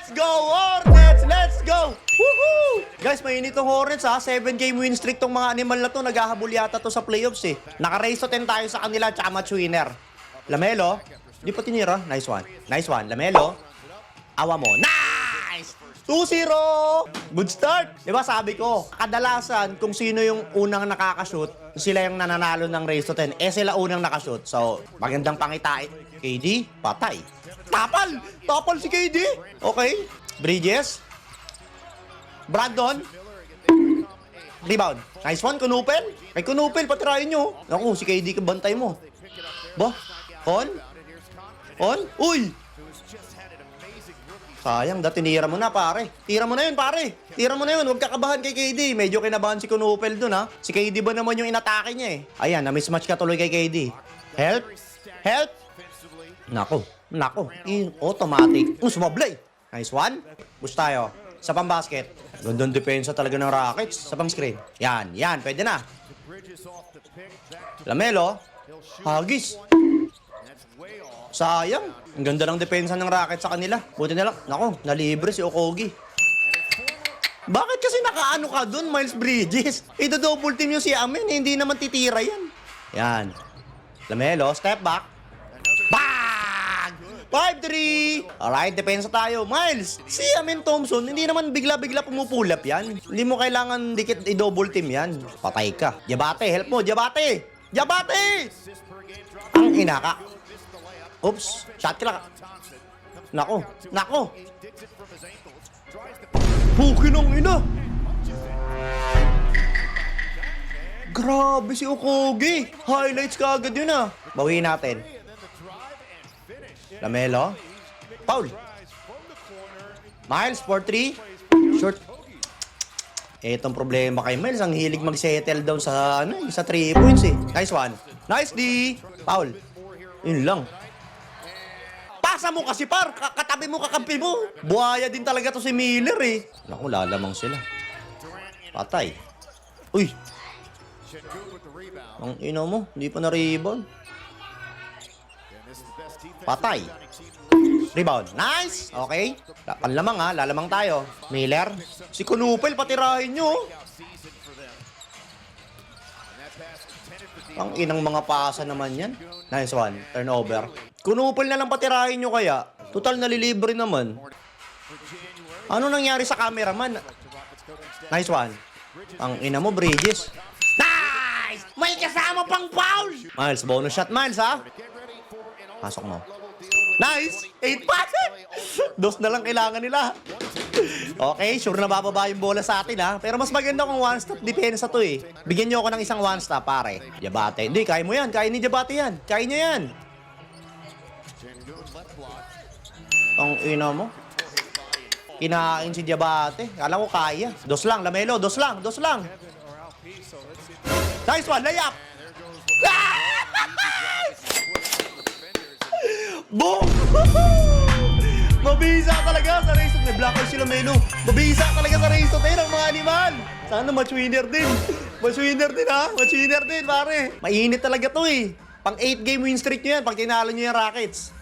Let's go, Hornets! Let's go! Woohoo! Guys, mainit tong Hornets ha. 7-game win streak tong mga animal na to. Naghahabol yata to sa playoffs eh. Naka-raise to 10 tayo sa kanila, tsaka match winner. Lamelo. Di pa tinira. Nice one. Nice one. Lamelo. Awa mo. Nice! 2-0! Good start! Diba sabi ko, kadalasan kung sino yung unang nakakashoot, sila yung nananalo ng raise to 10. Eh sila unang nakashoot. So, magandang pangitain. KD, patay. Tapal! Tapal si KD! Okay. Bridges. Brandon. Rebound. Nice one, Kunupel. Kay Kunupel, patirayin nyo. Naku, si KD kabantay mo. Ba? On? Uy! Sayang, tinira mo na, pare. Tira mo na yun, pare. Tira mo na yun. Huwag kakabahan kay KD. Medyo kinabahan si Kunupel dun, ha. Si KD ba naman yung inatake niya, eh. Ayan, na-mismatch ka tuloy kay KD. Help? Help? Nako. Automatic. Sumablay. Nice one. Push tayo. Sa pang-basket. Gandang depensa talaga ng Rockets. Sa pang-screen. Yan. Pwede na. Lamelo. Hagis. Sayang. Ang ganda ng depensa ng Rockets sa kanila. Buti na lang. Nako, nalibre si Okogie. Bakit kasi nakaano ka dun, Miles Bridges? Ida-double team yung si Amen. Hindi naman titira yan. Yan. Lamelo, step back. Bang! 5-3! Alright, depensa tayo. Miles, si Amen Thompson, hindi naman bigla-bigla pumupulap yan. Hindi mo kailangan dikit i-double team yan. Patay ka. Diabate, help mo. Diabate! Ang inaka. Oops, shot ka. Nako. Pukin ang ina. Grabe si Okogie. Highlights ka agad yun ah. Bawiin natin. Lamelo. Foul. Miles, 4-3. Short. Etong problema kay Miles, ang hilig mag-settle down sa 3 points eh. Nice one. Nice D. Foul. Yun lang. Pasa mo kasi par, katabi mo, kakampi mo. Buhaya din talaga to si Miller eh. Naku, lalamang sila. Patay. Uy. Ang ino mo, hindi pa na-rebound. Patay. Rebound. Nice. Okay. Panlamang ha, lalamang tayo. Miller. Si Kunupel, patirahin nyo. Ang inang mga pasa naman yan. Nice one. Turnover. Kunupel na lang patirahin nyo kaya. Total nalilibre naman. Ano nangyari sa cameraman? Nice one. Ang ina mo, Bridges. Nice! May kasama pang foul! Miles, bonus shot, Miles, ha? Pasok mo. Nice! 8 passes! Dos na lang kailangan nila. Okay, sure na bababa yung bola sa atin, ha? Pero mas maganda kung one-stop depensa to, eh. Bigyan nyo ako ng isang one-stop, pare. Diabate. Hindi, kaya mo yan. Kaya ni Diabate yan. Kaya niya yan. Ang ina mo. Kinain si Diabate. Kala ko kaya. Dos lang, Lamelo. Dos lang. Nice one, layup. Boom! Mabisa talaga sa race to 10. May black out si Lamelo. Mabisa talaga sa race to 10 ang mga animal. Sana match winner din. Match winner din ha. Match winner din, pare. Mainit talaga to eh. Pang 8 game win streak nyo yan pag tinalo nyo yung Rockets.